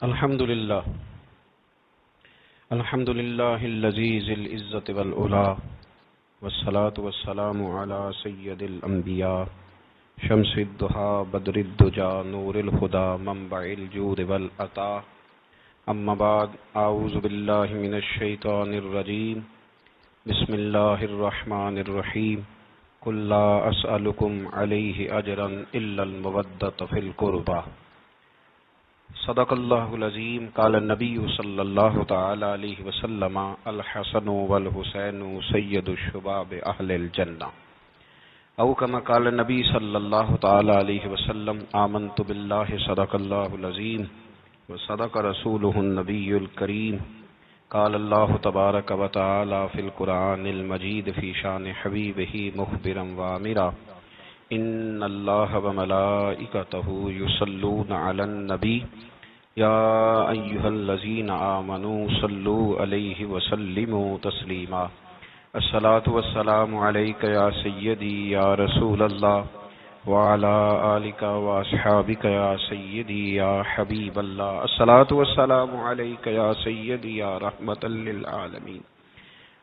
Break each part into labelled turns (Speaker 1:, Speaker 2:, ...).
Speaker 1: الحمد لله الذي ذي العزة والعلا والصلاة والسلام على سيد الأنبياء شمس الضحى بدر الدجى نور الهدى منبع الجود والعطاء أما بعد أعوذ بالله من الشيطان الرجيم بسم الله الرحمن الرحيم قل لا أسألكم عليه أجرا إلا المودة في القربى صدق اللہ العظیم قال النبی صلی اللہ تعالی علیہ وسلم الحسن والحسین سید الشباب اہل الجنہ او کما قال النبی صلی اللہ تعالی علیہ وسلم آمنت باللہ صدق اللہ العظیم وصدق رسولہ النبی الکریم قال اللہ تبارک وتعالی فی القرآن المجید فی شان حبیبہ مخبرا وامرا ان اللہ وملائکتہ یصلون علی النبی یا ایہا الذین آمنوا صلوا علیہ وسلموا تسلیما الصلاة والسلام علیک یا سیدی یا رسول اللہ وعلی آلک واصحابک یا سیدی یا حبیب اللہ الصلاة والسلام علیک یا سیدی یا رحمتا للعالمین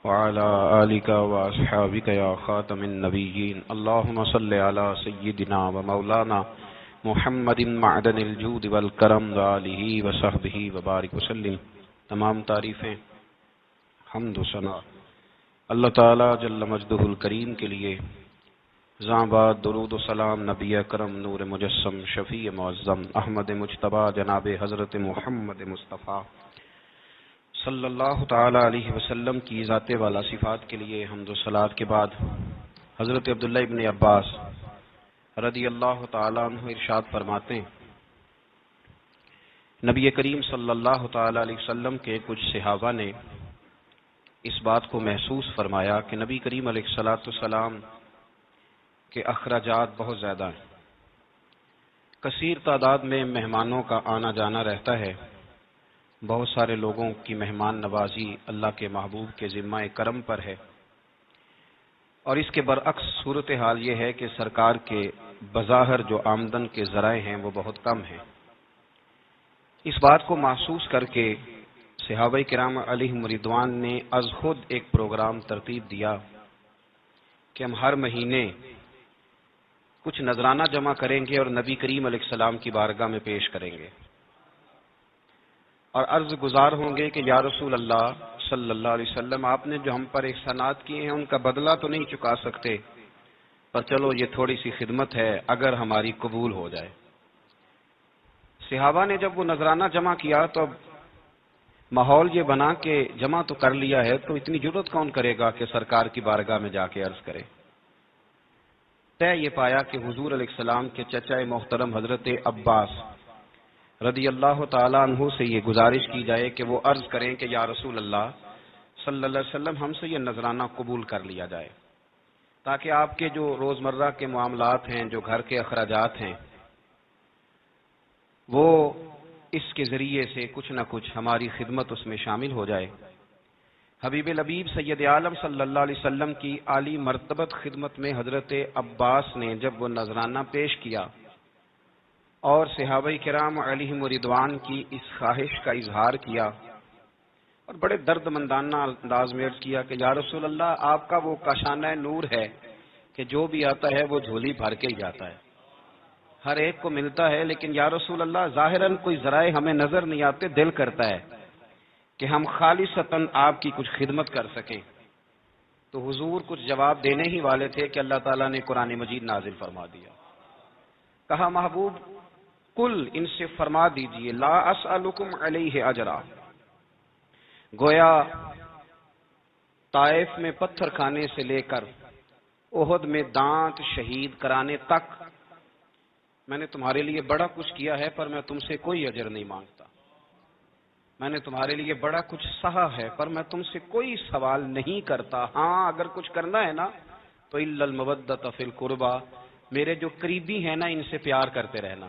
Speaker 1: وعلى آلك وأصحابك يا خاتم النبيين اللهم صل على سيدنا ومولانا محمد معدن الجود والکرم وآلہ وصحبہ وبارک وسلم۔ تمام تعریفیں حمد و ثنا اللہ تعالی جل مجدہ الکریم کے لیے۔ زاں بعد درود و سلام نبی اکرم نور مجسم شفیع معظم احمد مجتبی جناب حضرت محمد مصطفیٰ صلی اللہ تعالی علیہ وسلم کی ذات والا صفات کے لیے حمد و صلات کے بعد حضرت عبداللہ ابن عباس رضی اللہ تعالیٰ عنہ ارشاد فرماتے ہیں، نبی کریم صلی اللہ تعالی علیہ وسلم کے کچھ صحابہ نے اس بات کو محسوس فرمایا کہ نبی کریم علیہ الصلوۃ والسلام کے اخراجات بہت زیادہ ہیں، کثیر تعداد میں مہمانوں کا آنا جانا رہتا ہے، بہت سارے لوگوں کی مہمان نوازی اللہ کے محبوب کے ذمہ کرم پر ہے، اور اس کے برعکس صورتحال یہ ہے کہ سرکار کے بظاہر جو آمدن کے ذرائع ہیں وہ بہت کم ہیں۔ اس بات کو محسوس کر کے صحابہ کرام علیہم رضوان نے از خود ایک پروگرام ترتیب دیا کہ ہم ہر مہینے کچھ نذرانہ جمع کریں گے اور نبی کریم علیہ السلام کی بارگاہ میں پیش کریں گے، اور عرض گزار ہوں گے کہ یا رسول اللہ صلی اللہ علیہ وسلم، آپ نے جو ہم پر احسانات کیے ہیں ان کا بدلہ تو نہیں چکا سکتے، پر چلو یہ تھوڑی سی خدمت ہے اگر ہماری قبول ہو جائے۔ صحابہ نے جب وہ نذرانہ جمع کیا تو اب ماحول یہ بنا کہ جمع تو کر لیا ہے تو اتنی جرت کون کرے گا کہ سرکار کی بارگاہ میں جا کے عرض کرے۔ طے یہ پایا کہ حضور علیہ السلام کے چچا محترم حضرت عباس رضی اللہ تعالیٰ عنہ سے یہ گزارش کی جائے کہ وہ عرض کریں کہ یا رسول اللہ صلی اللہ علیہ وسلم، ہم سے یہ نذرانہ قبول کر لیا جائے، تاکہ آپ کے جو روزمرہ کے معاملات ہیں، جو گھر کے اخراجات ہیں، وہ اس کے ذریعے سے کچھ نہ کچھ ہماری خدمت اس میں شامل ہو جائے۔ حبیب لبیب سید عالم صلی اللہ علیہ وسلم کی عالی مرتبت خدمت میں حضرت عباس نے جب وہ نذرانہ پیش کیا اور صحابہ کرام علیہم رضوان کی اس خواہش کا اظہار کیا اور بڑے درد مندانہ انداز میں عرض کیا کہ یا رسول اللہ، آپ کا وہ کاشانہ نور ہے کہ جو بھی آتا ہے وہ جھولی بھر کے ہی جاتا ہے، ہر ایک کو ملتا ہے، لیکن یا رسول اللہ ظاہراً کوئی ذرائع ہمیں نظر نہیں آتے، دل کرتا ہے کہ ہم خالصتاً آپ کی کچھ خدمت کر سکیں۔ تو حضور کچھ جواب دینے ہی والے تھے کہ اللہ تعالیٰ نے قرآن مجید نازل فرما دیا، کہا محبوب کل ان سے فرما دیجئے لا اسألکم علیہ اجرا، گویا طائف میں پتھر کھانے سے لے کر احد میں دانت شہید کرانے تک میں نے تمہارے لیے بڑا کچھ کیا ہے، پر میں تم سے کوئی اجر نہیں مانگتا۔ میں نے تمہارے لیے بڑا کچھ سہا ہے، پر میں تم سے کوئی سوال نہیں کرتا۔ ہاں اگر کچھ کرنا ہے نا تو الا المودۃ فی القربى، میرے جو قریبی ہیں نا ان سے پیار کرتے رہنا،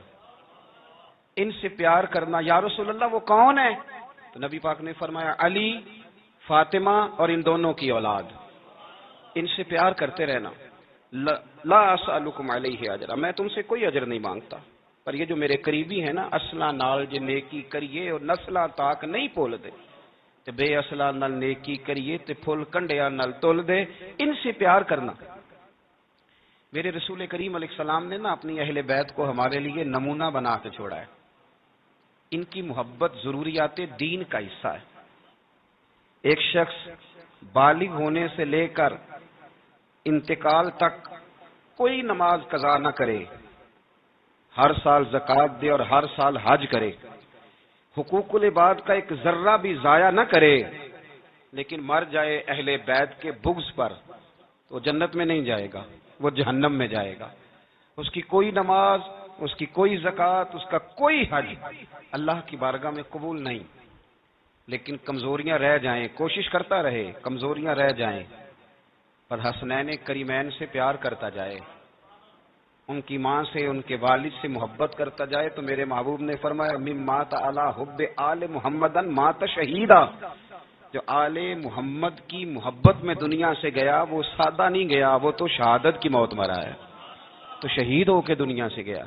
Speaker 1: ان سے پیار کرنا۔ یا رسول اللہ وہ کون ہے؟ تو نبی پاک نے فرمایا علی، فاطمہ اور ان دونوں کی اولاد، ان سے پیار کرتے رہنا۔ لا اسألکم علیہ اجرا، میں تم سے کوئی اجر نہیں مانگتا۔ پر یہ جو میرے قریبی ہیں نا، اصلاں نال جے نیکی کریے اور نسلاں تاک نہیں پول دے، تے بے اصلاں نال نیکی کریے تے پھل کنڈیاں نال تول دے، ان سے پیار کرنا۔ میرے رسول کریم علیہ السلام نے نا اپنی اہل بیت کو ہمارے لیے نمونہ بنا کے چھوڑا ہے۔ ان کی محبت ضروریات دین کا حصہ ہے۔ ایک شخص بالغ ہونے سے لے کر انتقال تک کوئی نماز قضا نہ کرے، ہر سال زکوٰۃ دے اور ہر سال حج کرے، حقوق العباد کا ایک ذرہ بھی ضائع نہ کرے، لیکن مر جائے اہل بیت کے بغض پر، تو جنت میں نہیں جائے گا، وہ جہنم میں جائے گا۔ اس کی کوئی نماز، اس کی کوئی زکوٰۃ، اس کا کوئی حج اللہ کی بارگاہ میں قبول نہیں۔ لیکن کمزوریاں رہ جائیں، کوشش کرتا رہے، کمزوریاں رہ جائیں، پر حسنین کریمین سے پیار کرتا جائے، ان کی ماں سے، ان کے والد سے محبت کرتا جائے، تو میرے محبوب نے فرمایا مم مات علی حب آل محمدن مات شہیدا، جو آل محمد کی محبت میں دنیا سے گیا وہ سادہ نہیں گیا، وہ تو شہادت کی موت مرا ہے، تو شہید ہو کے دنیا سے گیا۔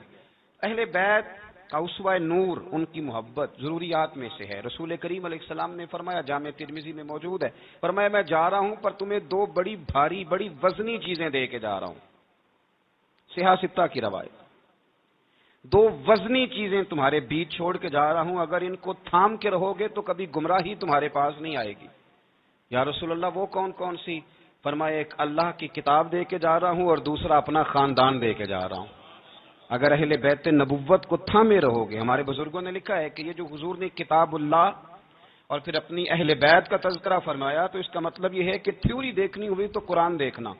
Speaker 1: اہل بیت کا اسوہ نور ان کی محبت ضروریات میں سے ہے۔ رسول کریم علیہ السلام نے فرمایا، جامع ترمذی میں موجود ہے، فرمایا میں جا رہا ہوں پر تمہیں دو بڑی بھاری بڑی وزنی چیزیں دے کے جا رہا ہوں، صحیح ستہ کی روایت، دو وزنی چیزیں تمہارے بیچ چھوڑ کے جا رہا ہوں، اگر ان کو تھام کے رہو گے تو کبھی گمراہی تمہارے پاس نہیں آئے گی۔ یا رسول اللہ وہ کون کون سی؟ فرمایا ایک اللہ کی کتاب دے کے جا رہا ہوں اور دوسرا اپنا خاندان دے کے جا رہا ہوں۔ اگر اہل بیت نبوت کو تھامے رہو گے، ہمارے بزرگوں نے لکھا ہے کہ یہ جو حضور نے کتاب اللہ اور پھر اپنی اہل بیت کا تذکرہ فرمایا، تو اس کا مطلب یہ ہے کہ تھیوری دیکھنی ہوئی تو قرآن دیکھنا،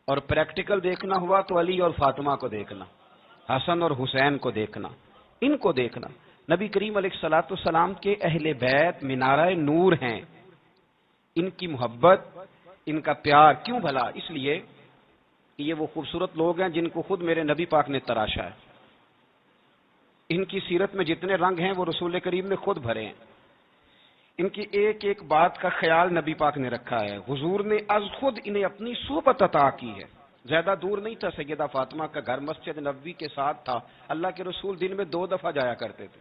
Speaker 1: اور پریکٹیکل دیکھنا ہوا تو علی اور فاطمہ کو دیکھنا، حسن اور حسین کو دیکھنا، ان کو دیکھنا۔ نبی کریم علیہ الصلوۃ والسلام کے اہل بیت منارہ نور ہیں، ان کی محبت، ان کا پیار کیوں بھلا؟ اس لیے کہ یہ وہ خوبصورت لوگ ہیں جن کو خود میرے نبی پاک نے تراشا ہے۔ ان کی سیرت میں جتنے رنگ ہیں وہ رسول کریم نے خود بھرے ہیں۔ ان کی ایک ایک بات کا خیال نبی پاک نے رکھا ہے۔ حضور نے از خود انہیں اپنی صحبت عطا کی ہے۔ زیادہ دور نہیں تھا سیدہ فاطمہ کا گھر، مسجد نبوی کے ساتھ تھا۔ اللہ کے رسول دن میں 2 دفعہ جایا کرتے تھے،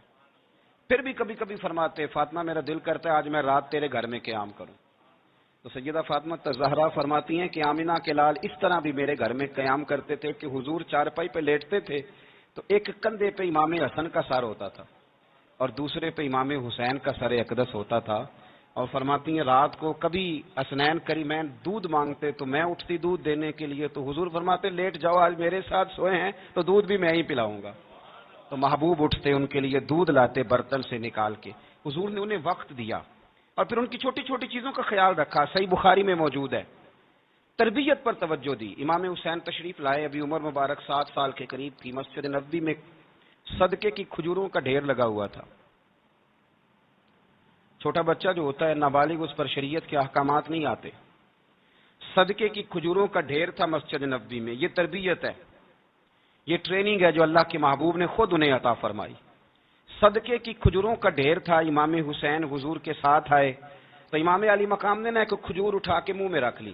Speaker 1: پھر بھی کبھی کبھی فرماتے فاطمہ میرا دل کرتا ہے آج میں رات تیرے گھر میں قیام کروں، تو سیدہ فاطمہ الزہرا فرماتی ہیں کہ آمنہ کے لال اس طرح بھی میرے گھر میں قیام کرتے تھے کہ حضور چارپائی پہ لیٹتے تھے تو ایک کندھے پہ امام حسن کا سر ہوتا تھا اور دوسرے پہ امام حسین کا سر اقدس ہوتا تھا، اور فرماتی ہیں رات کو کبھی حسنین کریمین دودھ مانگتے تو میں اٹھتی دودھ دینے کے لیے، تو حضور فرماتے لیٹ جاؤ آج میرے ساتھ سوئے ہیں تو دودھ بھی میں ہی پلاؤں گا، تو محبوب اٹھتے ان کے لیے دودھ لاتے برتن سے نکال کے۔ حضور نے انہیں وقت دیا اور پھر ان کی چھوٹی چھوٹی چیزوں کا خیال رکھا۔ صحیح بخاری میں موجود ہے، تربیت پر توجہ دی۔ امام حسین تشریف لائے، ابھی عمر مبارک 7 سال کے قریب تھی، مسجد نبوی میں صدقے کی کھجوروں کا ڈھیر لگا ہوا تھا۔ چھوٹا بچہ جو ہوتا ہے نابالغ، اس پر شریعت کے احکامات نہیں آتے۔ صدقے کی کھجوروں کا ڈھیر تھا مسجد نبوی میں، یہ تربیت ہے، یہ ٹریننگ ہے جو اللہ کے محبوب نے خود انہیں عطا فرمائی۔ صدقے کی کھجوروں کا ڈھیر تھا، امام حسین حضور کے ساتھ آئے تو امام علی مقام نے ایک کھجور اٹھا کے منہ میں رکھ لی۔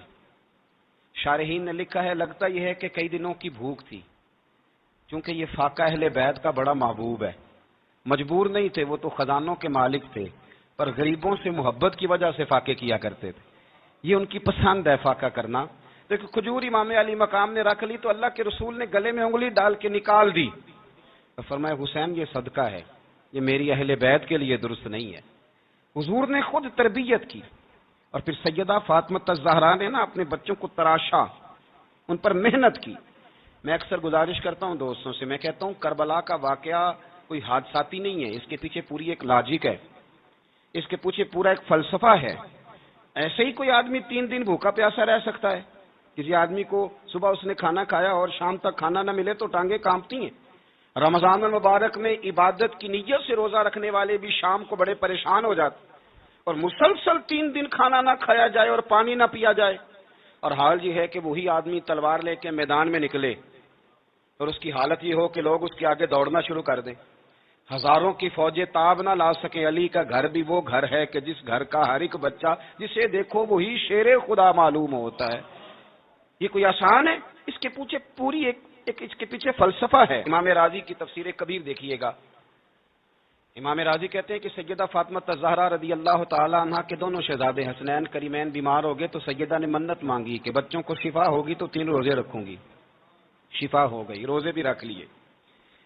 Speaker 1: شارحین نے لکھا ہے لگتا یہ ہے کہ کئی دنوں کی بھوک تھی، چونکہ یہ فاقہ اہل بیت کا بڑا محبوب ہے، مجبور نہیں تھے، وہ تو خزانوں کے مالک تھے، پر غریبوں سے محبت کی وجہ سے فاقے کیا کرتے تھے، یہ ان کی پسند ہے فاقہ کرنا۔ تو ایک کھجور امام علی مقام نے رکھ لی تو اللہ کے رسول نے گلے میں انگلی ڈال کے نکال دی، تو فرمایا حسین یہ صدقہ ہے، یہ میری اہل بیت کے لیے درست نہیں ہے۔ حضور نے خود تربیت کی، اور پھر سیدہ فاطمہ الزہرا نے نا اپنے بچوں کو تراشا، ان پر محنت کی۔ میں اکثر گزارش کرتا ہوں دوستوں سے، میں کہتا ہوں کربلا کا واقعہ کوئی حادثاتی نہیں ہے، اس کے پیچھے پوری ایک لاجک ہے، اس کے پیچھے پورا ایک فلسفہ ہے۔ ایسے ہی کوئی آدمی 3 دن بھوکا پیاسا رہ سکتا ہے؟ کسی آدمی کو صبح اس نے کھانا کھایا اور شام تک کھانا نہ ملے تو ٹانگیں کانپتی ہیں۔ رمضان المبارک میں عبادت کی نیت سے روزہ رکھنے والے بھی شام کو بڑے پریشان ہو جاتے، اور مسلسل 3 دن کھانا نہ کھایا جائے اور پانی نہ پیا جائے، اور حال یہ ہے کہ وہی آدمی تلوار لے کے میدان میں نکلے اور اس کی حالت یہ ہو کہ لوگ اس کے آگے دوڑنا شروع کر دیں، ہزاروں کی فوجیں تاب نہ لا سکیں۔ علی کا گھر بھی وہ گھر ہے کہ جس گھر کا ہر ایک بچہ جسے دیکھو وہی شیر خدا معلوم ہوتا ہے۔ یہ کوئی آسان ہے؟ اس کے پیچھے پوری ایک اس کے پیچھے فلسفہ ہے. امام راضی کی تفسیر کبیر دیکھیے گا. امام راضی کہتے ہیں کہ سیدہ فاطمہ الزہرا رضی اللہ تعالی عنہا کے دونوں شہزادے حسنین کریمین بیمار ہو گئے تو سیدہ نے منت مانگی کہ بچوں کو شفا ہوگی تو 3 روزے رکھوں گی. شفا ہو گئی، روزے بھی رکھ لیے.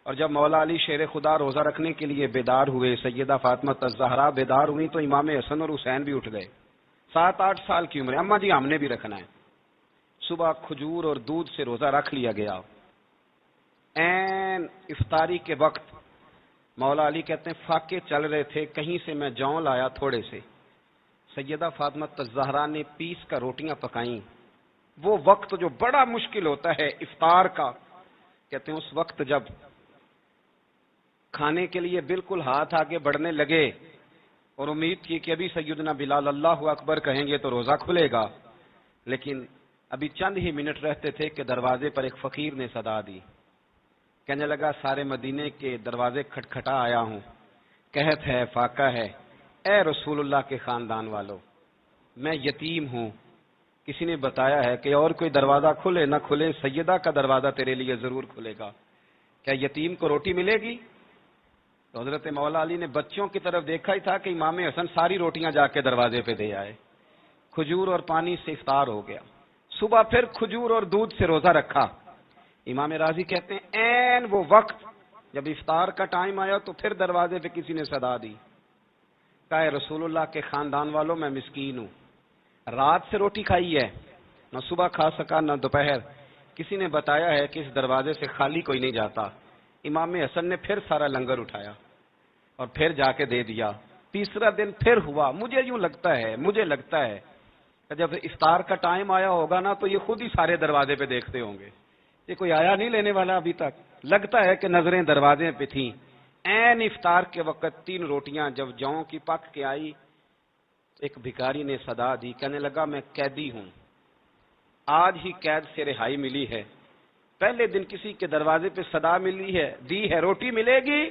Speaker 1: اور جب مولا علی شیر خدا روزہ رکھنے کے لیے بیدار ہوئے، سیدہ فاطمہ الزہرا بیدار ہوئی تو امام حسن اور حسین بھی اٹھ گئے. 7-8 سال کی عمر. اماں جی ہم نے بھی رکھنا ہے. صبح کھجور اور دودھ سے روزہ رکھ لیا گیا. عین افطاری کے وقت مولا علی کہتے ہیں فاقے چل رہے تھے، کہیں سے میں جوں لایا تھوڑے سے. سیدہ فاطمہ الزہرا نے پیس کا روٹیاں پکائیں. وہ وقت جو بڑا مشکل ہوتا ہے افطار کا، کہتے ہیں اس وقت جب کھانے کے لیے بالکل ہاتھ آگے بڑھنے لگے اور امید تھی کہ ابھی سیدنا بلال اللہ اکبر کہیں گے تو روزہ کھلے گا، لیکن ابھی چند ہی منٹ رہتے تھے کہ دروازے پر ایک فقیر نے صدا دی. کہنے لگا سارے مدینے کے دروازے کھٹکھٹا آیا ہوں، قحط ہے، فاقہ ہے، اے رسول اللہ کے خاندان والو، میں یتیم ہوں. کسی نے بتایا ہے کہ اور کوئی دروازہ کھلے نہ کھلے سیدہ کا دروازہ تیرے لیے ضرور کھلے گا. کیا یتیم کو روٹی ملے گی؟ تو حضرت مولا علی نے بچوں کی طرف دیکھا ہی تھا کہ امام حسن ساری روٹیاں جا کے دروازے پہ دے آئے. کھجور اور پانی سے افطار ہو گیا. صبح پھر کھجور اور دودھ سے روزہ رکھا. امام راضی کہتے ہیں عین وہ وقت جب افطار کا ٹائم آیا تو پھر دروازے پہ کسی نے صدا دی. کہا رسول اللہ کے خاندان والوں میں مسکین ہوں، رات سے روٹی کھائی ہے، نہ صبح کھا سکا نہ دوپہر. کسی نے بتایا ہے کہ اس دروازے سے خالی کوئی نہیں جاتا. امام حسن نے پھر سارا لنگر اٹھایا اور پھر جا کے دے دیا. تیسرا دن پھر ہوا. مجھے لگتا ہے کہ جب افطار کا ٹائم آیا ہوگا نا تو یہ خود ہی سارے دروازے پہ دیکھتے ہوں گے، یہ کوئی آیا نہیں لینے والا ابھی تک. لگتا ہے کہ نظریں دروازے پہ تھیں. عین افطار کے وقت 3 روٹیاں جب جوں کی پک کے آئی، ایک بھکاری نے صدا دی. کہنے لگا میں قیدی ہوں، آج ہی قید سے رہائی ملی ہے. پہلے دن کسی کے دروازے پہ صدا ملی ہے، دی ہے روٹی ملے گی.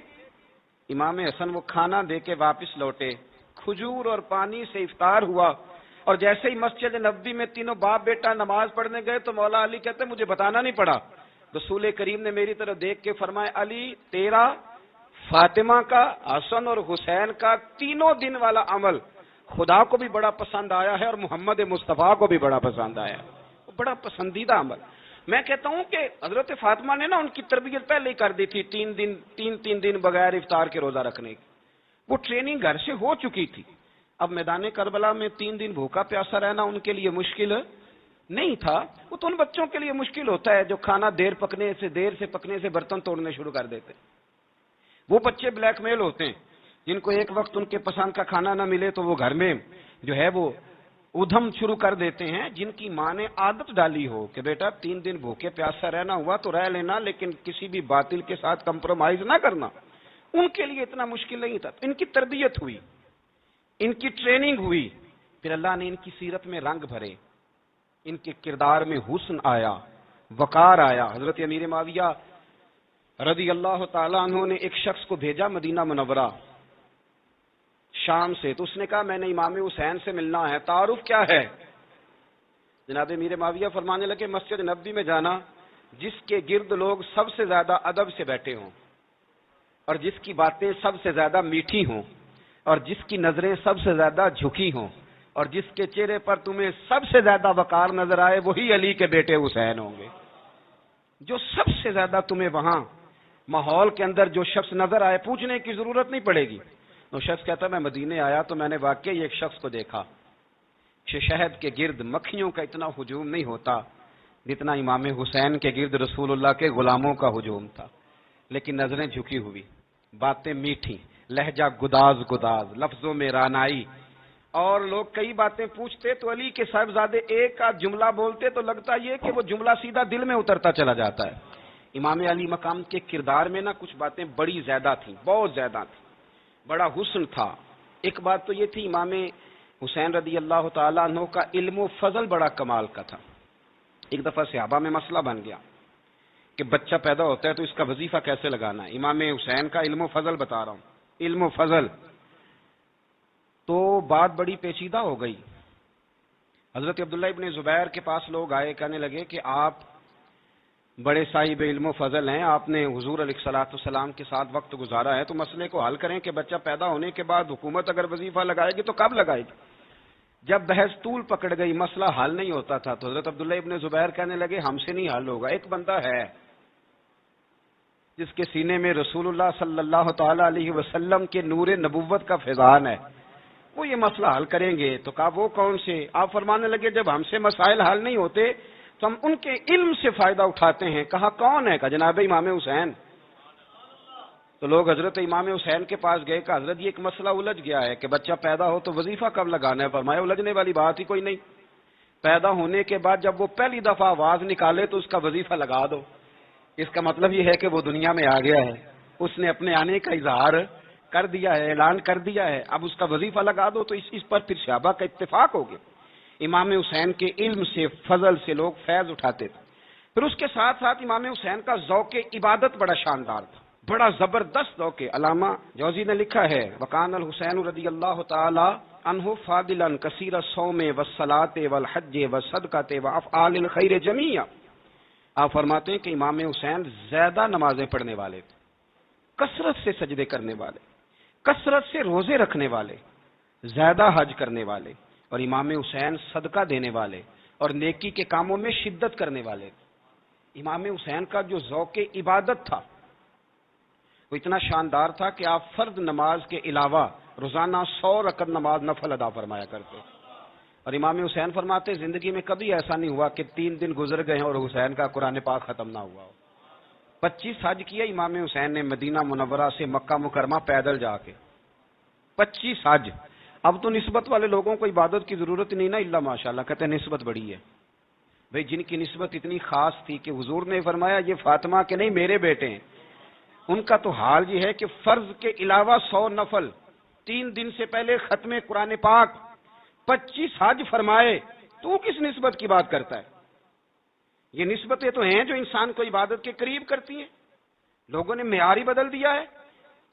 Speaker 1: امام حسن وہ کھانا دے کے واپس لوٹے. کھجور اور پانی سے افطار ہوا اور جیسے ہی مسجد نبوی میں تینوں باپ بیٹا نماز پڑھنے گئے تو مولا علی کہتے مجھے بتانا نہیں پڑا. رسول کریم نے میری طرف دیکھ کے فرمایا علی تیرا، فاطمہ کا، حسن اور حسین کا 3 دن والا عمل خدا کو بھی بڑا پسند آیا ہے اور محمد مصطفیٰ کو بھی بڑا پسند آیا ہے. بڑا پسندیدہ عمل. میں کہتا ہوں کہ حضرت فاطمہ نے نا ان کی تربیت پہلے ہی کر دی تھی 3 دن بغیر افطار کے روزہ رکھنے کی. وہ ٹریننگ گھر سے ہو چکی تھی. اب میدان کربلا میں 3 دن بھوکا پیاسا رہنا ان کے لیے مشکل نہیں تھا. وہ تو ان بچوں کے لیے مشکل ہوتا ہے جو کھانا دیر سے پکنے سے برتن توڑنے شروع کر دیتے. وہ بچے بلیک میل ہوتے ہیں جن کو ایک وقت ان کے پسند کا کھانا نہ ملے تو وہ گھر میں جو ہے وہ ادھم شروع کر دیتے ہیں. جن کی ماں نے عادت ڈالی ہو کہ بیٹا 3 دن بھوکے پیاسا رہنا ہوا تو رہ لینا لیکن کسی بھی باطل کے ساتھ کمپرومائز نہ کرنا، ان کے لیے اتنا مشکل نہیں تھا. ان کی تربیت ہوئی، ان کی ٹریننگ ہوئی، پھر اللہ نے ان کی سیرت میں رنگ بھرے، ان کے کردار میں حسن آیا، وقار آیا. حضرت امیر معاویہ رضی اللہ تعالیٰ عنہ نے ایک شخص کو بھیجا مدینہ منورہ شام سے. تو اس نے کہا میں نے امام حسین سے ملنا ہے، تعارف کیا ہے؟ جناب امیر معاویہ فرمانے لگے مسجد نبوی میں جانا جس کے گرد لوگ سب سے زیادہ ادب سے بیٹھے ہوں اور جس کی باتیں سب سے زیادہ میٹھی ہوں اور جس کی نظریں سب سے زیادہ جھکی ہوں اور جس کے چہرے پر تمہیں سب سے زیادہ وقار نظر آئے وہی علی کے بیٹے حسین ہوں گے. جو سب سے زیادہ تمہیں وہاں ماحول کے اندر جو شخص نظر آئے پوچھنے کی ضرورت نہیں پڑے گی. وہ شخص کہتا میں مدینے آیا تو میں نے واقعی ایک شخص کو دیکھا کہ شہد کے گرد مکھیوں کا اتنا ہجوم نہیں ہوتا جتنا امام حسین کے گرد رسول اللہ کے غلاموں کا ہجوم تھا. لیکن نظریں جھکی ہوئی، باتیں میٹھی، لہجہ گداز، لفظوں میں رانائی. اور لوگ کئی باتیں پوچھتے تو علی کے صاحبزادے ایک آدھ جملہ بولتے تو لگتا یہ کہ وہ جملہ سیدھا دل میں اترتا چلا جاتا ہے. امام علی مقام کے کردار میں نا کچھ باتیں بڑی زیادہ تھیں، بہت زیادہ تھیں. بڑا حسن تھا. ایک بات تو یہ تھی امام حسین رضی اللہ تعالیٰ عنہ کا علم و فضل بڑا کمال کا تھا. ایک دفعہ صحابہ میں مسئلہ بن گیا کہ بچہ پیدا ہوتا ہے تو اس کا وظیفہ کیسے لگانا ہے. امام حسین کا علم و فضل بتا رہا ہوں، علم و فضل. تو بات بڑی پیچیدہ ہو گئی. حضرت عبداللہ ابن زبیر کے پاس لوگ آئے، کہنے لگے کہ آپ بڑے صاحب علم و فضل ہیں، آپ نے حضور علیہ الصلوۃ والسلام کے ساتھ وقت گزارا ہے، تو مسئلے کو حل کریں کہ بچہ پیدا ہونے کے بعد حکومت اگر وظیفہ لگائے گی تو کب لگائے گی؟ جب بحث طول پکڑ گئی، مسئلہ حل نہیں ہوتا تھا، تو حضرت عبداللہ ابن زبیر کہنے لگے ہم سے نہیں حل ہوگا، ایک بندہ ہے جس کے سینے میں رسول اللہ صلی اللہ تعالی علیہ وسلم کے نور نبوت کا فیضان ہے، وہ یہ مسئلہ حل کریں گے۔ تو کہا وہ کون سے؟ آپ فرمانے لگے جب ہم سے مسائل حل نہیں ہوتے تو ہم ان کے علم سے فائدہ اٹھاتے ہیں۔ کہا کون ہے؟ کہا جناب امام حسین۔ تو لوگ حضرت امام حسین کے پاس گئے، کہا حضرت یہ ایک مسئلہ الجھ گیا ہے کہ بچہ پیدا ہو تو وظیفہ کب لگانا ہے؟ فرمایا الجھنے والی بات ہی کوئی نہیں، پیدا ہونے کے بعد جب وہ پہلی دفعہ آواز نکالے تو اس کا وظیفہ لگا دو۔ اس کا مطلب یہ ہے کہ وہ دنیا میں آ گیا ہے، اس نے اپنے آنے کا اظہار کر دیا ہے، اعلان کر دیا ہے، اب اس کا وظیفہ لگا دو۔ تو اس پر پھر صحابہ کا اتفاق ہو گیا، امام حسین کے علم سے، فضل سے لوگ فیض اٹھاتے تھے۔ پھر اس کے ساتھ ساتھ امام حسین کا ذوق عبادت بڑا شاندار تھا، بڑا زبردست ذوق۔ علامہ جوزی نے لکھا ہے وکان الحسین رضی اللہ تعالی عنہ فاضلا کثیر الصوم والصلاۃ والحج والصدقۃ وافعال الخیر جمیعا۔ آپ فرماتے ہیں کہ امام حسین زیادہ نمازیں پڑھنے والے تھے، کثرت سے سجدے کرنے والے، کثرت سے روزے رکھنے والے، زیادہ حج کرنے والے، اور امام حسین صدقہ دینے والے اور نیکی کے کاموں میں شدت کرنے والے تھے۔ امام حسین کا جو ذوق عبادت تھا وہ اتنا شاندار تھا کہ آپ فرض نماز کے علاوہ روزانہ 100 رکعت نماز نفل ادا فرمایا کرتے، اور امام حسین فرماتے زندگی میں کبھی ایسا نہیں ہوا کہ 3 دن گزر گئے ہیں اور حسین کا قرآن پاک ختم نہ ہوا ہو۔ 25 حج کیا امام حسین نے مدینہ منورہ سے مکہ مکرمہ پیدل جا کے، 25 حج۔ اب تو نسبت والے لوگوں کو عبادت کی ضرورت نہیں نا، الا ماشاءاللہ، کہتے ہیں نسبت بڑی ہے۔ بھئی جن کی نسبت اتنی خاص تھی کہ حضور نے فرمایا یہ فاطمہ کے نہیں میرے بیٹے ہیں، ان کا تو حال یہ ہے کہ فرض کے علاوہ 100 نفل، 3 دن سے پہلے ختم قرآن پاک، 25 حج فرمائے، تو کس نسبت کی بات کرتا ہے؟ یہ نسبتیں تو ہیں جو انسان کو عبادت کے قریب کرتی ہیں، لوگوں نے معیار ہی بدل دیا ہے۔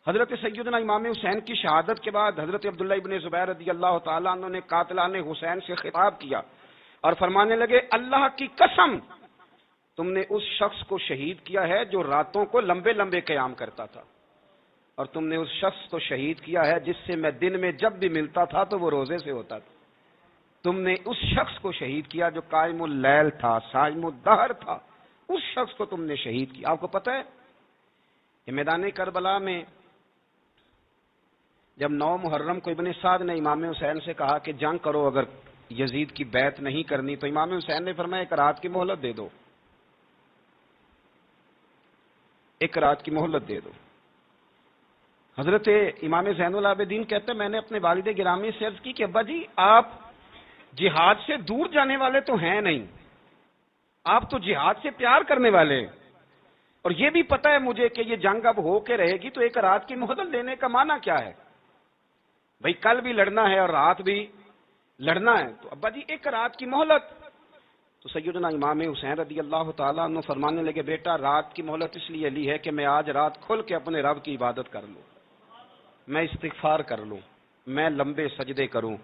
Speaker 1: حضرت سیدنا امام حسین کی شہادت کے بعد حضرت عبداللہ ابن زبیر رضی اللہ تعالیٰ عنہ نے قاتلان حسین سے خطاب کیا اور فرمانے لگے اللہ کی قسم تم نے اس شخص کو شہید کیا ہے جو راتوں کو لمبے لمبے قیام کرتا تھا، اور تم نے اس شخص کو شہید کیا ہے جس سے میں دن میں جب بھی ملتا تھا تو وہ روزے سے ہوتا تھا۔ تم نے اس شخص کو شہید کیا جو قائم اللیل تھا، صائم الدہر تھا، اس شخص کو تم نے شہید کیا۔ آپ کو پتہ ہے کہ میدان کربلا میں جب 9 محرم کو ابن سعد نے امام حسین سے کہا کہ جنگ کرو، اگر یزید کی بیعت نہیں کرنی، تو امام حسین نے فرمایا ایک رات کی مہلت دے دو، ایک رات کی مہلت دے دو۔ حضرت امام زین العابدین کہتے ہیں میں نے اپنے والد گرامی سے عرض کی کہ ابا جی آپ جہاد سے دور جانے والے تو ہیں نہیں، آپ تو جہاد سے پیار کرنے والے ہیں، اور یہ بھی پتہ ہے مجھے کہ یہ جنگ اب ہو کے رہے گی، تو ایک رات کی مہلت لینے کا معنی کیا ہے؟ بھئی کل بھی لڑنا ہے اور رات بھی لڑنا ہے، تو ابا جی ایک رات کی مہلت۔ تو سیدنا امام حسین رضی اللہ تعالیٰ عنہ فرمانے لگے بیٹا رات کی مہلت اس لیے لی ہے کہ میں آج رات کھل کے اپنے رب کی عبادت کر لوں، میں استغفار کر لوں، میں لمبے سجدے کروں۔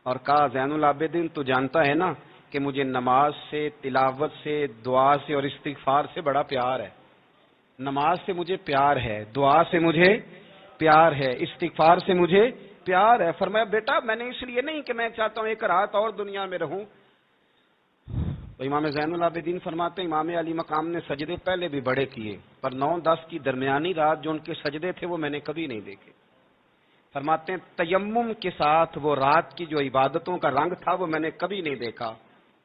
Speaker 1: اور کہا زین العابدین تو جانتا ہے نا کہ مجھے نماز سے، تلاوت سے، دعا سے اور استغفار سے بڑا پیار ہے، نماز سے مجھے پیار ہے، دعا سے مجھے پیار ہے، استغفار سے مجھے پیار ہے۔ فرمایا بیٹا میں نے اس لیے نہیں کہ میں چاہتا ہوں ایک رات اور دنیا میں رہوں۔ تو امام زین العابدین فرماتے ہیں امام علی مقام نے سجدے پہلے بھی بڑے کیے، پر 9-10 کی درمیانی رات جو ان کے سجدے تھے وہ میں نے کبھی نہیں دیکھے۔ فرماتے ہیں تیمم کے ساتھ وہ رات کی جو عبادتوں کا رنگ تھا وہ میں نے کبھی نہیں دیکھا۔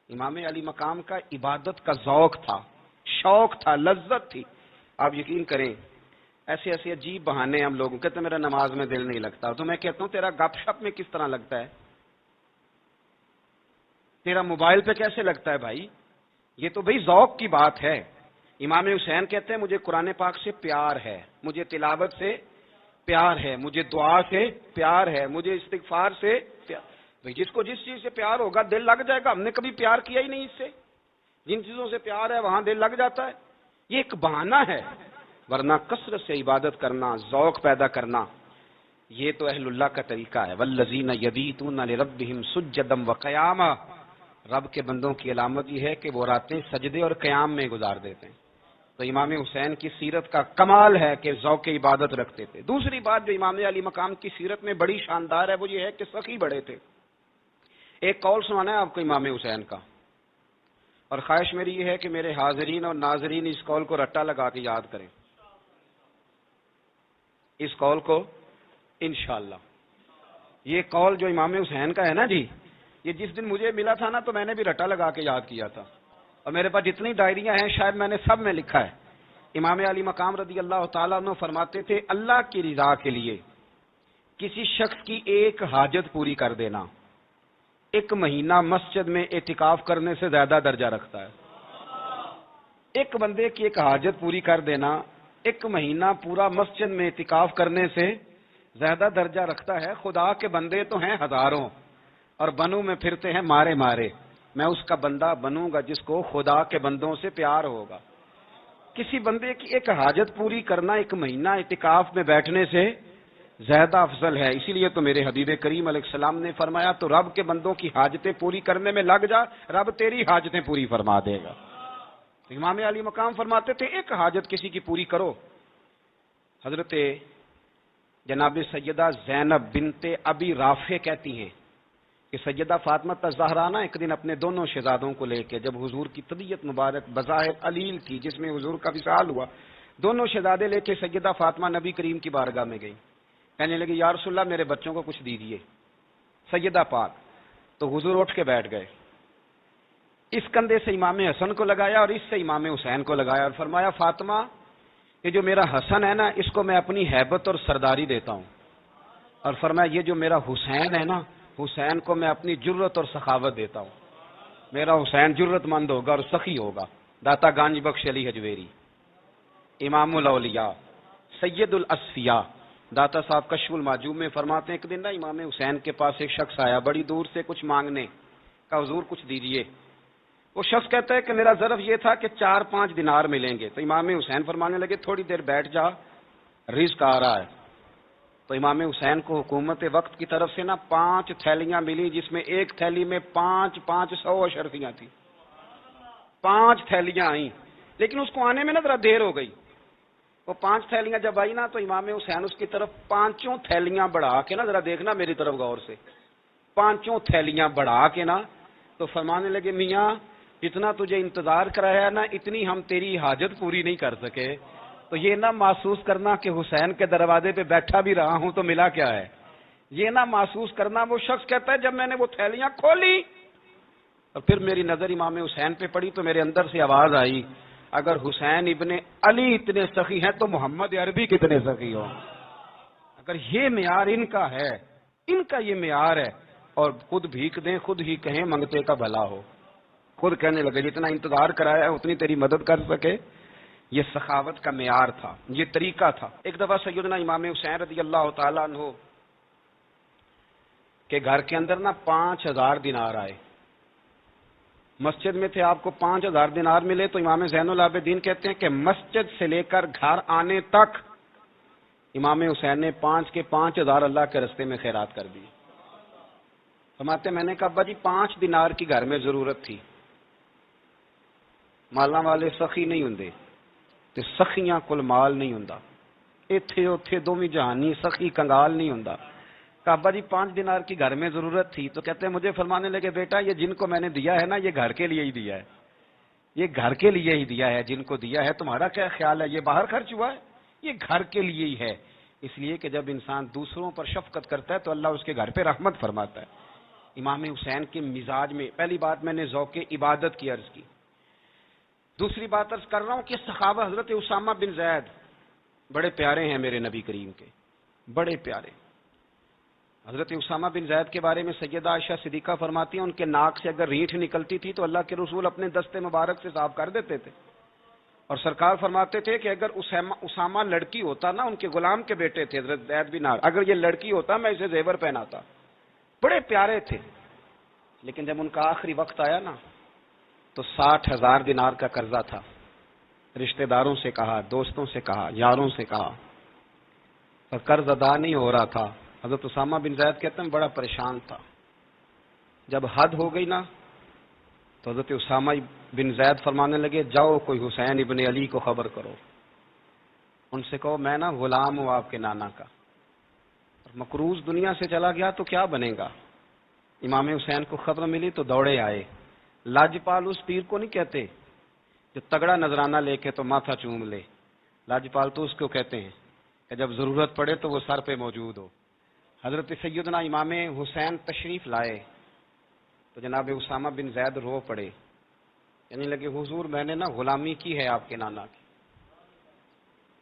Speaker 1: امام علی مقام کا عبادت کا ذوق تھا، شوق تھا، لذت تھی۔ آپ یقین کریں ایسے ایسے عجیب بہانے ہم لوگوں کہتے ہیں میرا نماز میں دل نہیں لگتا، تو میں کہتا ہوں تیرا گپ شپ میں کس طرح لگتا ہے، تیرا موبائل پہ کیسے لگتا ہے بھائی؟ یہ تو بھائی ذوق کی بات ہے۔ امام حسین کہتے ہیں مجھے قرآن پاک سے پیار ہے، مجھے تلاوت سے پیار ہے، مجھے دعا سے پیار ہے، مجھے استغفار سے پیار۔ بھائی جس کو جس چیز سے پیار ہوگا دل لگ جائے گا، ہم نے کبھی پیار کیا ہی نہیں اس سے، جن چیزوں سے پیار ہے وہاں دل لگ جاتا ہے، یہ ایک بہانہ ہے، ورنہ کثرت سے عبادت کرنا، ذوق پیدا کرنا، یہ تو اہل اللہ کا طریقہ ہے۔ والذین یبیتون لربہم سجدا وقیاما، رب کے بندوں کی علامت یہ ہے کہ وہ راتیں سجدے اور قیام میں گزار دیتے ہیں۔ تو امام حسین کی سیرت کا کمال ہے کہ ذوق عبادت رکھتے تھے۔ دوسری بات جو امام علی مقام کی سیرت میں بڑی شاندار ہے وہ یہ ہے کہ سخی بڑے تھے۔ ایک قول سنانا ہے آپ کو امام حسین کا، اور خواہش میری یہ ہے کہ میرے حاضرین اور ناظرین اس قول کو رٹا لگا کے یاد کریں، اس قول کو انشاءاللہ۔ یہ قول جو امام حسین کا ہے نا جی، یہ جس دن مجھے ملا تھا نا تو میں نے بھی رٹا لگا کے یاد کیا تھا، اور میرے پاس جتنی ڈائریاں ہیں شاید میں نے سب میں لکھا ہے۔ امام علی مقام رضی اللہ تعالیٰ عنہ فرماتے تھے اللہ کی رضا کے لیے کسی شخص کی ایک حاجت پوری کر دینا 1 مہینہ مسجد میں اعتکاف کرنے سے زیادہ درجہ رکھتا ہے۔ ایک بندے کی ایک حاجت پوری کر دینا 1 مہینہ پورا مسجد میں اعتکاف کرنے سے زیادہ درجہ رکھتا ہے۔ خدا کے بندے تو ہیں ہزاروں اور بنوں میں پھرتے ہیں مارے مارے، میں اس کا بندہ بنوں گا جس کو خدا کے بندوں سے پیار ہوگا۔ کسی بندے کی ایک حاجت پوری کرنا 1 مہینہ اعتکاف میں بیٹھنے سے زیادہ افضل ہے۔ اسی لیے تو میرے حبیب کریم علیہ السلام نے فرمایا تو رب کے بندوں کی حاجتیں پوری کرنے میں لگ جا، رب تیری حاجتیں پوری فرما دے گا۔ امام علی مقام فرماتے تھے ایک حاجت کسی کی پوری کرو۔ حضرت جناب سیدہ زینب بنت ابی رافع کہتی ہیں کہ سیدہ فاطمہ الزہرا نا ایک دن اپنے دونوں شہزادوں کو لے کے، جب حضور کی طبیعت مبارک بظاہر علیل تھی جس میں حضور کا وصال ہوا، دونوں شہزادے لے کے سیدہ فاطمہ نبی کریم کی بارگاہ میں گئی، کہنے لگی یا رسول اللہ میرے بچوں کو کچھ دیجیے۔ سیدہ پاک تو حضور اٹھ کے بیٹھ گئے، اس کندھے سے امام حسن کو لگایا اور اس سے امام حسین کو لگایا اور فرمایا فاطمہ یہ جو میرا حسن ہے نا اس کو میں اپنی ہیبت اور سرداری دیتا ہوں، اور فرمایا یہ جو میرا حسین ہے نا حسین کو میں اپنی جرت اور سخاوت دیتا ہوں، میرا حسین جرت مند ہوگا اور سخی ہوگا۔ داتا گانج بخش علی حجویری، امام الاولیاء، سید الاصفیاء، داتا صاحب کشف المعجوب میں فرماتے ہیں ایک دن نا امام حسین کے پاس ایک شخص آیا بڑی دور سے کچھ مانگنے کا، حضور کچھ دیجئے۔ وہ شخص کہتا ہے کہ میرا ظرف یہ تھا کہ 4-5 دینار ملیں گے، تو امام حسین فرمانے لگے تھوڑی دیر بیٹھ جا، رزق آ رہا ہے۔ تو امام حسین کو حکومت وقت کی طرف سے نا 5 تھیلیاں ملی جس میں ایک تھیلی میں 500 اشرفیاں تھیں، 5 تھیلیاں آئیں، لیکن اس کو آنے میں نا ذرا دیر ہو گئی۔ وہ 5 تھیلیاں جب آئی نا تو امام حسین اس کی طرف 5 تھیلیاں بڑھا کے نا، ذرا دیکھنا میری طرف غور سے، 5 تھیلیاں بڑھا کے نا تو فرمانے لگے میاں جتنا تجھے انتظار کرایا ہے نا اتنی ہم تیری حاجت پوری نہیں کر سکے، تو یہ نہ محسوس کرنا کہ حسین کے دروازے پہ بیٹھا بھی رہا ہوں تو ملا کیا ہے، یہ نہ محسوس کرنا۔ وہ شخص کہتا ہے جب میں نے وہ تھیلیاں کھولی اور پھر میری نظر امام حسین پہ پڑی تو میرے اندر سے آواز آئی اگر حسین ابن علی اتنے سخی ہیں تو محمد عربی کتنے سخی ہوں۔ اگر یہ معیار ان کا ہے، ان کا یہ معیار ہے، اور خود بھیک دیں خود ہی کہیں منگتے کا بھلا ہو، خود کہنے لگے جتنا انتظار کرایا ہے اتنی تیری مدد کر سکے، یہ سخاوت کا معیار تھا، یہ طریقہ تھا۔ ایک دفعہ سیدنا امام حسین رضی اللہ تعالیٰ عنہ کے گھر کے اندر نا 5000 دینار آئے، مسجد میں تھے، آپ کو 5000 دینار ملے تو امام زین العابدین کہتے ہیں کہ مسجد سے لے کر گھر آنے تک امام حسین نے 5 کے 5000 اللہ کے رستے میں خیرات کر دی۔ فرماتے میں نے کہا ابا جی 5 دینار کی گھر میں ضرورت تھی، مالاں والے سخی نہیں ہوندے تے سخیاں کل مال نہیں ہوندا، ایتھے اوتھے دوویں جہانی سخی کنگال نہیں ہوندا۔ کہا ابا جی 5 دینار کی گھر میں ضرورت تھی، تو کہتے ہیں مجھے فرمانے لگے بیٹا یہ جن کو میں نے دیا ہے نا یہ گھر کے لیے ہی دیا ہے، یہ گھر کے لیے ہی دیا ہے، جن کو دیا ہے تمہارا کیا خیال ہے یہ باہر خرچ ہوا ہے، یہ گھر کے لیے ہی ہے۔ اس لیے کہ جب انسان دوسروں پر شفقت کرتا ہے تو اللہ اس کے گھر پہ رحمت فرماتا ہے۔ امام حسین کے مزاج میں پہلی بات میں نے ذوق عبادت کی عرض کی، دوسری بات عرض کر رہا ہوں کہ صحابہ حضرت اسامہ بن زید بڑے پیارے ہیں میرے نبی کریم کے، بڑے پیارے۔ حضرت اسامہ بن زید کے بارے میں سیدہ عائشہ صدیقہ فرماتی ہیں ان کے ناک سے اگر ریٹھ نکلتی تھی تو اللہ کے رسول اپنے دستے مبارک سے صاف کر دیتے تھے، اور سرکار فرماتے تھے کہ اگر اسامہ لڑکی ہوتا نا، ان کے غلام کے بیٹے تھے حضرت زید بن عامر، اگر یہ لڑکی ہوتا میں اسے زیور پہناتا۔ بڑے پیارے تھے، لیکن جب ان کا آخری وقت آیا نا تو 60,000 دینار کا قرضہ تھا، رشتہ داروں سے کہا، دوستوں سے کہا، یاروں سے کہا، اور قرض ادا نہیں ہو رہا تھا۔ حضرت اسامہ بن زید کہتے ہیں بڑا پریشان تھا، جب حد ہو گئی نا تو حضرت اسامہ بن زید فرمانے لگے جاؤ کوئی حسین ابن علی کو خبر کرو، ان سے کہو میں نا غلام ہوں آپ کے نانا کا، مقروض دنیا سے چلا گیا تو کیا بنے گا۔ امام حسین کو خبر ملی تو دوڑے آئے۔ لاجپال اس پیر کو نہیں کہتے جو تگڑا نذرانہ لے کے تو ماتھا چوم لے، لاجپال تو اس کو کہتے ہیں کہ جب ضرورت پڑے تو وہ سر پہ موجود ہو۔ حضرت سیدنا امام حسین تشریف لائے تو جناب اسامہ بن زید رو پڑے، یعنی لگے حضور میں نے نا غلامی کی ہے آپ کے نانا کی،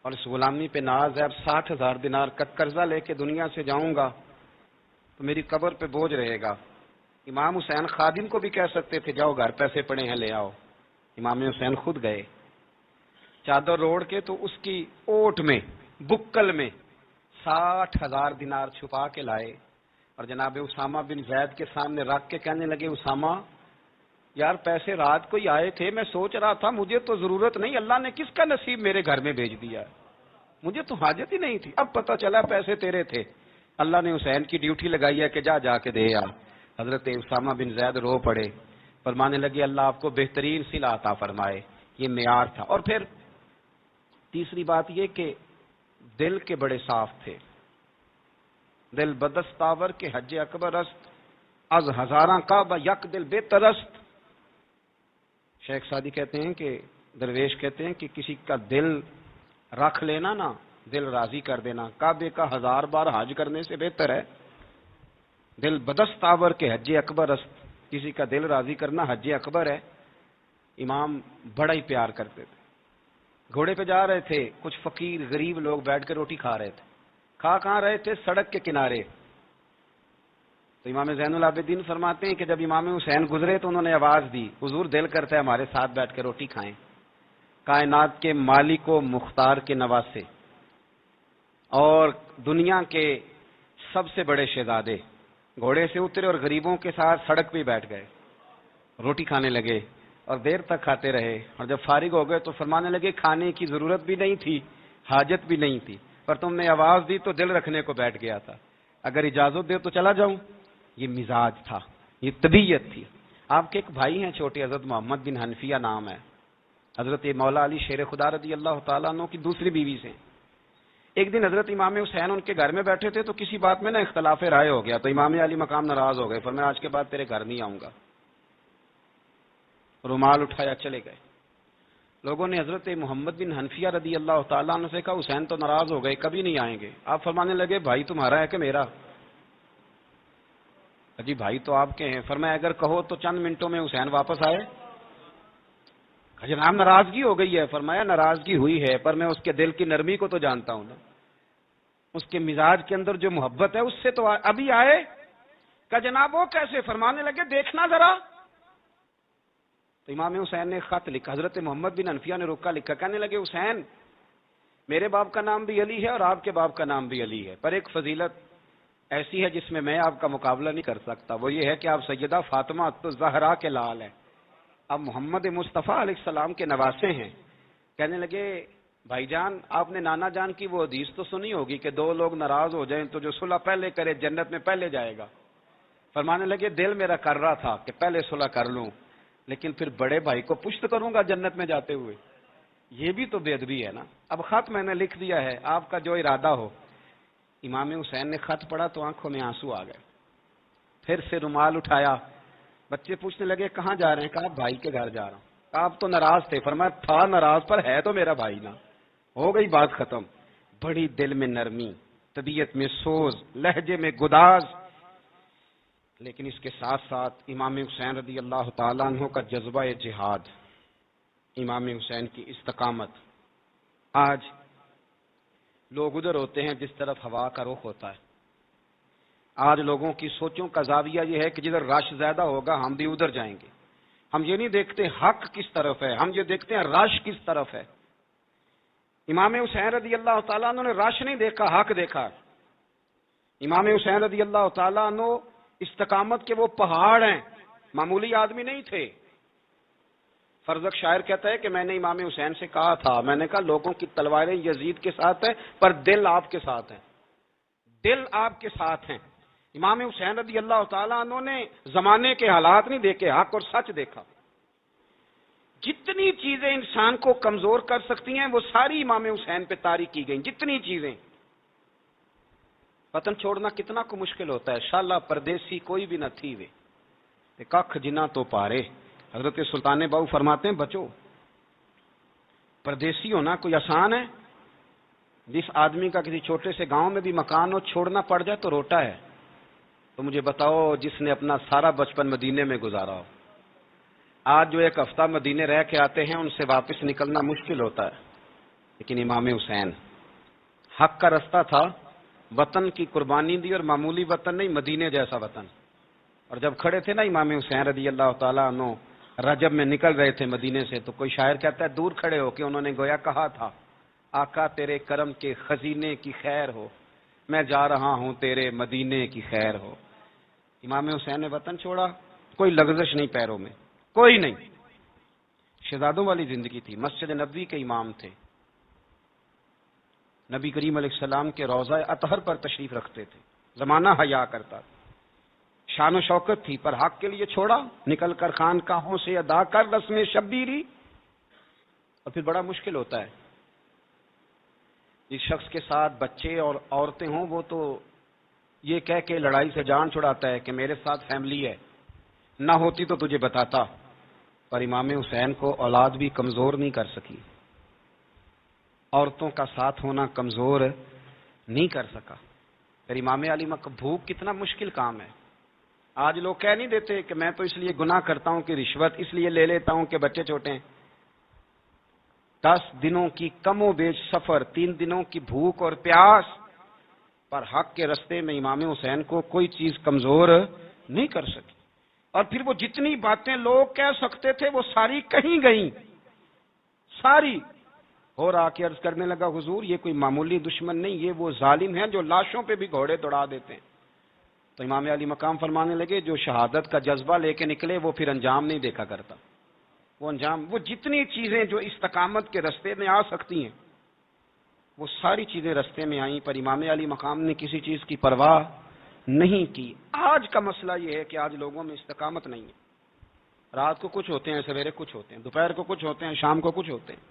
Speaker 1: اور اس غلامی پہ ناز ہے، اب 60,000 دینار کا قرضہ لے کے دنیا سے جاؤں گا تو میری قبر پہ بوجھ رہے گا۔ امام حسین خادم کو بھی کہہ سکتے تھے جاؤ گھر پیسے پڑے ہیں لے آؤ، امام حسین خود گئے، چادر روڑ کے تو اس کی اوٹ میں بکل میں 60,000 دینار چھپا کے لائے اور جناب اسامہ بن زید کے سامنے رکھ کے کہنے لگے اسامہ یار پیسے رات کو ہی آئے تھے، میں سوچ رہا تھا مجھے تو ضرورت نہیں، اللہ نے کس کا نصیب میرے گھر میں بھیج دیا، مجھے تو حاجت ہی نہیں تھی، اب پتہ چلا پیسے تیرے تھے، اللہ نے حسین کی ڈیوٹی لگائی ہے کہ جا کے دے آ۔ حضرت اسامہ بن زید رو پڑے، فرمانے لگے اللہ آپ کو بہترین صلہ عطا فرمائے، یہ معیار تھا۔ اور پھر تیسری بات یہ کہ دل کے بڑے صاف تھے، دل بدستاور کے حج اکبر است، از ہزاراں کعبہ یک دل بہتر است۔ شیخ سعدی کہتے ہیں کہ درویش کہتے ہیں کہ کسی کا دل رکھ لینا نا، دل راضی کر دینا کعبے کا 1000 بار حج کرنے سے بہتر ہے۔ دل بدستاور کے حج اکبر است، کسی کا دل راضی کرنا حج اکبر ہے۔ امام بڑا ہی پیار کرتے تھے، گھوڑے پہ جا رہے تھے، کچھ فقیر غریب لوگ بیٹھ کے روٹی کھا رہے تھے، کھا کہاں رہے تھے؟ سڑک کے کنارے۔ تو امام زین العابدین فرماتے ہیں کہ جب امام حسین گزرے تو انہوں نے آواز دی حضور دل کرتا ہے ہمارے ساتھ بیٹھ کے روٹی کھائیں۔ کائنات کے مالک و مختار کے نواسے اور دنیا کے سب سے بڑے شہزادے گھوڑے سے اترے اور غریبوں کے ساتھ سڑک پہ بیٹھ گئے، روٹی کھانے لگے اور دیر تک کھاتے رہے، اور جب فارغ ہو گئے تو فرمانے لگے کھانے کی ضرورت بھی نہیں تھی، حاجت بھی نہیں تھی، پر تم نے آواز دی تو دل رکھنے کو بیٹھ گیا تھا، اگر اجازت دے تو چلا جاؤں۔ یہ مزاج تھا، یہ طبیعت تھی۔ آپ کے ایک بھائی ہیں چھوٹے، حضرت محمد بن حنفیہ نام ہے، حضرت مولا علی شیر خدا رضی اللہ تعالیٰ عنہ کی دوسری بیوی سے۔ ایک دن حضرت امام حسین ان کے گھر میں بیٹھے تھے تو کسی بات میں نا اختلاف رائے ہو گیا، تو امام علی مقام ناراض ہو گئے، فرمایا آج کے بعد تیرے گھر نہیں آؤں گا، رومال اٹھایا چلے گئے۔ لوگوں نے حضرت محمد بن حنفیہ رضی اللہ تعالیٰ عنہ سے کہا حسین تو ناراض ہو گئے، کبھی نہیں آئیں گے۔ آپ فرمانے لگے بھائی تمہارا ہے کہ میرا؟ جی بھائی تو آپ کے ہیں۔ فرمایا اگر کہو تو چند منٹوں میں حسین واپس آئے۔ جناب ناراضگی ہو گئی ہے۔ فرمایا ناراضگی ہوئی ہے پر میں اس کے دل کی نرمی کو تو جانتا ہوں نا، اس کے مزاج کے اندر جو محبت ہے اس سے تو ابھی آئے۔ کہ جناب وہ کیسے؟ فرمانے لگے دیکھنا ذرا۔ تو امام حسین نے خط لکھا، حضرت محمد بن حنفیہ نے رکا لکھا، کہنے لگے حسین میرے باپ کا نام بھی علی ہے اور آپ کے باپ کا نام بھی علی ہے، پر ایک فضیلت ایسی ہے جس میں میں آپ کا مقابلہ نہیں کر سکتا، وہ یہ ہے کہ آپ سیدہ فاطمہ الزہرا کے لال ہیں، اب محمد مصطفیٰ علیہ السلام کے نواسے ہیں۔ کہنے لگے بھائی جان آپ نے نانا جان کی وہ حدیث تو سنی ہوگی کہ دو لوگ ناراض ہو جائیں تو جو صلح پہلے کرے جنت میں پہلے جائے گا۔ فرمانے لگے دل میرا کر رہا تھا کہ پہلے صلح کر لوں لیکن پھر بڑے بھائی کو پشت کروں گا جنت میں جاتے ہوئے، یہ بھی تو بے ادبی ہے نا۔ اب خط میں نے لکھ دیا ہے، آپ کا جو ارادہ ہو۔ امام حسین نے خط پڑھا تو آنکھوں میں آنسو آ گئے، پھر سے رومال اٹھایا، بچے پوچھنے لگے کہاں جا رہے ہیں؟ کہا بھائی کے گھر جا رہا ہوں۔ کہا آپ تو ناراض تھے؟ فرمایا تھا ناراض پر ہے تو میرا بھائی نا، ہو گئی بات ختم۔ بڑی دل میں نرمی، طبیعت میں سوز، لہجے میں گداز، لیکن اس کے ساتھ ساتھ امام حسین رضی اللہ تعالیٰ عنہ کا جذبہ جہاد، امام حسین کی استقامت۔ آج لوگ ادھر ہوتے ہیں جس طرف ہوا کا رخ ہوتا ہے، آج لوگوں کی سوچوں کا زاویہ یہ ہے کہ جدھر رش زیادہ ہوگا ہم بھی ادھر جائیں گے۔ ہم یہ نہیں دیکھتے حق کس طرف ہے، ہم یہ دیکھتے ہیں رش کس طرف ہے۔ امام حسین رضی اللہ تعالیٰ عنہ نے رش نہیں دیکھا، حق دیکھا۔ امام حسین رضی اللہ تعالیٰ عنہ استقامت کے وہ پہاڑ ہیں، معمولی آدمی نہیں تھے۔ فرزق شاعر کہتا ہے کہ میں نے امام حسین سے کہا تھا، میں نے کہا لوگوں کی تلواریں یزید کے ساتھ ہیں پر دل آپ کے ساتھ ہیں، دل آپ کے ساتھ ہیں۔ امام حسین رضی اللہ تعالیٰ عنہ نے زمانے کے حالات نہیں دیکھے، حق اور سچ دیکھا۔ جتنی چیزیں انسان کو کمزور کر سکتی ہیں وہ ساری امام حسین پہ طاری کی گئیں، جتنی چیزیں۔ وطن چھوڑنا کتنا کو مشکل ہوتا ہے، شالا پردیسی کوئی بھی نہ تھی وے کخ جنا تو پارے۔ حضرت سلطان باؤ فرماتے ہیں بچو، پردیسی ہونا کوئی آسان ہے؟ جس آدمی کا کسی چھوٹے سے گاؤں میں بھی مکان ہو، چھوڑنا پڑ جائے تو روٹا ہے۔ تو مجھے بتاؤ جس نے اپنا سارا بچپن مدینے میں گزارا ہو، آج جو ایک ہفتہ مدینے رہ کے آتے ہیں ان سے واپس نکلنا مشکل ہوتا ہے۔ لیکن امام حسین حق کا رستہ تھا، وطن کی قربانی دی، اور معمولی وطن نہیں، مدینے جیسا وطن۔ اور جب کھڑے تھے نا امام حسین رضی اللہ تعالیٰ عنہ رجب میں نکل رہے تھے مدینے سے، تو کوئی شاعر کہتا ہے دور کھڑے ہو کے انہوں نے گویا کہا تھا، آقا تیرے کرم کے خزینے کی خیر ہو، میں جا رہا ہوں تیرے مدینے کی خیر ہو۔ امام حسین نے وطن چھوڑا، کوئی لغزش نہیں پیروں میں، کوئی نہیں۔ شہزادوں والی زندگی تھی، مسجد نبوی کے امام تھے، نبی کریم علیہ السلام کے روضہ اطہر پر تشریف رکھتے تھے، زمانہ حیا کرتا تھا، شان و شوکت تھی، پر حق کے لیے چھوڑا، نکل کر خانقاہوں سے ادا کر رسم شبیری۔ اور پھر بڑا مشکل ہوتا ہے، جس شخص کے ساتھ بچے اور عورتیں ہوں وہ تو یہ کہہ کے لڑائی سے جان چھڑاتا ہے کہ میرے ساتھ فیملی ہے، نہ ہوتی تو تجھے بتاتا۔ پر امام حسین کو اولاد بھی کمزور نہیں کر سکی، عورتوں کا ساتھ ہونا کمزور نہیں کر سکا۔ پھر امام علی بھوک کتنا مشکل کام ہے۔ آج لوگ کہہ نہیں دیتے کہ میں تو اس لیے گناہ کرتا ہوں کہ رشوت اس لیے لے لیتا ہوں کہ بچے چھوٹے ہیں۔ 10 دنوں کی کم و بیش سفر، 3 دنوں کی بھوک اور پیاس، پر حق کے رستے میں امام حسین کو کوئی چیز کمزور نہیں کر سکی۔ اور پھر وہ جتنی باتیں لوگ کہہ سکتے تھے وہ ساری کہیں گئیں، ساری۔ اور آ کے عرض کرنے لگا حضور یہ کوئی معمولی دشمن نہیں، یہ وہ ظالم ہیں جو لاشوں پہ بھی گھوڑے دوڑا دیتے ہیں۔ تو امام علی مقام فرمانے لگے جو شہادت کا جذبہ لے کے نکلے وہ پھر انجام نہیں دیکھا کرتا، وہ انجام، وہ جتنی چیزیں جو استقامت کے رستے میں آ سکتی ہیں وہ ساری چیزیں رستے میں آئیں، پر امام علی مقام نے کسی چیز کی پرواہ نہیں کی۔ آج کا مسئلہ یہ ہے کہ آج لوگوں میں استقامت نہیں ہے، رات کو کچھ ہوتے ہیں، سویرے کچھ ہوتے ہیں، دوپہر کو کچھ ہوتے ہیں، شام کو کچھ ہوتے ہیں۔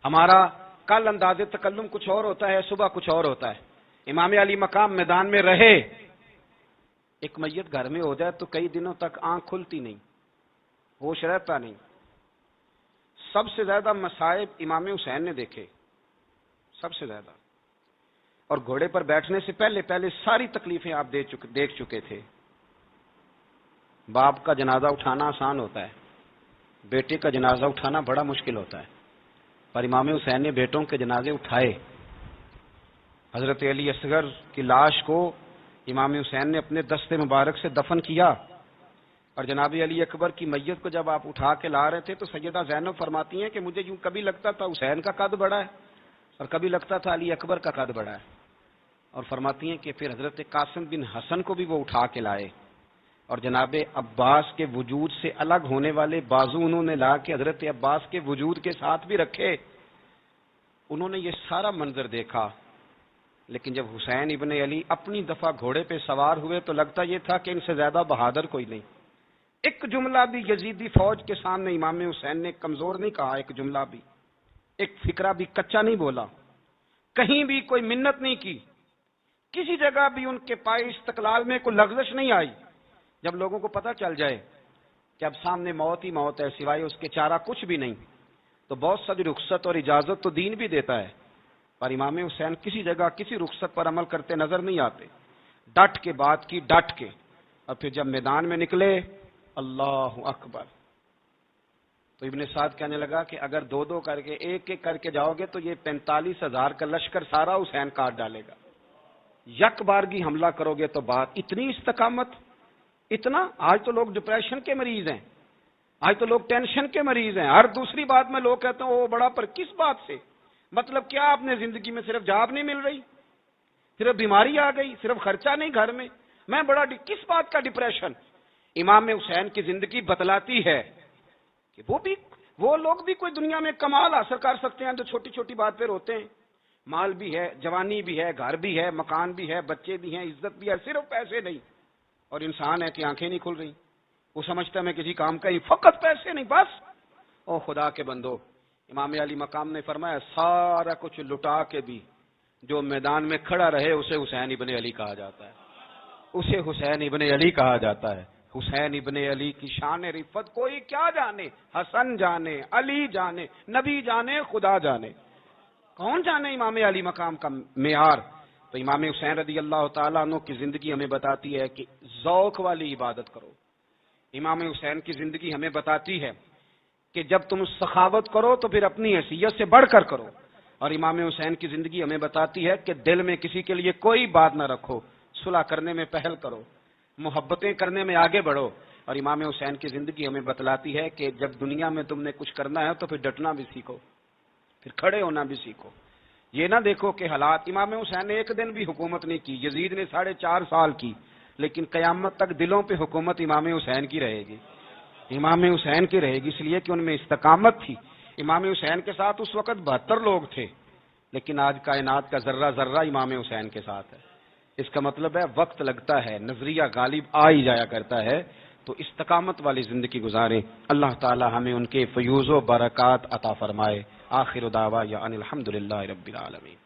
Speaker 1: ہمارا کل انداز تکلم کچھ اور ہوتا ہے، صبح کچھ اور ہوتا ہے۔ امام علی مقام میدان میں رہے، ایک میت گھر میں ہو جائے تو کئی دنوں تک آنکھ کھلتی نہیں، ہوش رہتا نہیں۔ سب سے زیادہ مصائب امام حسین نے دیکھے، سب سے زیادہ، اور گھوڑے پر بیٹھنے سے پہلے پہلے ساری تکلیفیں آپ دیکھ چکے تھے۔ باپ کا جنازہ اٹھانا آسان ہوتا ہے، بیٹے کا جنازہ اٹھانا بڑا مشکل ہوتا ہے، پر امام حسین نے بیٹوں کے جنازے اٹھائے۔ حضرت علی اصغر کی لاش کو امام حسین نے اپنے دست مبارک سے دفن کیا، اور جناب علی اکبر کی میت کو جب آپ اٹھا کے لا رہے تھے تو سیدہ زینب فرماتی ہیں کہ مجھے یوں کبھی لگتا تھا حسین کا قد بڑا ہے اور کبھی لگتا تھا علی اکبر کا قد بڑا ہے، اور فرماتی ہیں کہ پھر حضرت قاسم بن حسن کو بھی وہ اٹھا کے لائے، اور جناب عباس کے وجود سے الگ ہونے والے بازو انہوں نے لا کے حضرت عباس کے وجود کے ساتھ بھی رکھے۔ انہوں نے یہ سارا منظر دیکھا، لیکن جب حسین ابن علی اپنی دفعہ گھوڑے پہ سوار ہوئے تو لگتا یہ تھا کہ ان سے زیادہ بہادر کوئی نہیں۔ ایک جملہ بھی یزیدی فوج کے سامنے امام حسین نے کمزور نہیں کہا، ایک جملہ بھی، ایک فکرہ بھی کچا نہیں بولا، کہیں بھی کوئی منت نہیں کی، کسی جگہ بھی ان کے پائے استقلال میں کوئی لغزش نہیں آئی۔ جب لوگوں کو پتہ چل جائے کہ اب سامنے موت ہی موت ہے، سوائے اس کے چارہ کچھ بھی نہیں، تو بہت ساری رخصت اور اجازت تو دین بھی دیتا ہے، پر امام حسین کسی جگہ کسی رخصت پر عمل کرتے نظر نہیں آتے، ڈٹ کے بات کی، ڈٹ کے۔ اور پھر جب میدان میں نکلے، اللہ اکبر، تو ابن سعد کہنے لگا کہ اگر 2 کر کے، ایک کر کے جاؤ گے تو یہ 45,000 کا لشکر سارا حسین کاٹ ڈالے گا، یک بارگی حملہ کرو گے تو بات، اتنی استقامت، اتنا۔ آج تو لوگ ڈپریشن کے مریض ہیں، آج تو لوگ ٹینشن کے مریض ہیں، ہر دوسری بات میں لوگ کہتے ہیں وہ بڑا، پر کس بات سے؟ مطلب کیا آپ نے زندگی میں صرف جاب نہیں مل رہی، صرف بیماری آ گئی، صرف خرچہ نہیں گھر میں بڑا کس بات کا ڈپریشن؟ امام حسین کی زندگی بتلاتی ہے کہ وہ لوگ بھی کوئی دنیا میں کمال حاصل کر سکتے ہیں جو چھوٹی چھوٹی بات پہ روتے ہیں۔ مال بھی ہے، جوانی بھی ہے، گھر بھی ہے، مکان بھی ہے، بچے بھی ہیں، عزت بھی ہے، صرف پیسے نہیں۔ اور انسان ہے کہ آنکھیں نہیں کھل رہی، وہ سمجھتا ہے میں کسی کام کا ہی، فقط پیسے نہیں، بس او خدا کے بندو، امام علی مقام نے فرمایا سارا کچھ لٹا کے بھی جو میدان میں کھڑا رہے اسے حسین ابن علی کہا جاتا ہے، اسے حسین ابن علی کہا جاتا ہے۔ حسین ابن علی کی شان رفت کوئی کیا جانے، حسن جانے، علی جانے، نبی جانے، خدا جانے، کون جانے امام علی مقام کا معیار۔ تو امام حسین رضی اللہ تعالیٰ عنہ کی زندگی ہمیں بتاتی ہے کہ ذوق والی عبادت کرو۔ امام حسین کی زندگی ہمیں بتاتی ہے کہ جب تم سخاوت کرو تو پھر اپنی حیثیت سے بڑھ کر کرو، اور امام حسین کی زندگی ہمیں بتاتی ہے کہ دل میں کسی کے لیے کوئی بات نہ رکھو، صلح کرنے میں پہل کرو، محبتیں کرنے میں آگے بڑھو۔ اور امام حسین کی زندگی ہمیں بتلاتی ہے کہ جب دنیا میں تم نے کچھ کرنا ہے تو پھر ڈٹنا بھی سیکھو، پھر کھڑے ہونا بھی سیکھو۔ یہ نہ دیکھو کہ حالات، امام حسین نے ایک دن بھی حکومت نہیں کی، یزید نے 4.5 سال کی، لیکن قیامت تک دلوں پہ حکومت امام حسین کی رہے گی، امام حسین کی رہے گی، اس لیے کہ ان میں استقامت تھی۔ امام حسین کے ساتھ اس وقت 72 لوگ تھے، لیکن آج کائنات کا ذرہ ذرہ امام حسین کے ساتھ ہے۔ اس کا مطلب ہے وقت لگتا ہے، نظریہ غالب آ ہی جایا کرتا ہے، تو استقامت والی زندگی گزاریں۔ اللہ تعالی ہمیں ان کے فیوز و برکات عطا فرمائے۔ آخر دعوانا ان الحمدللہ رب العالمین۔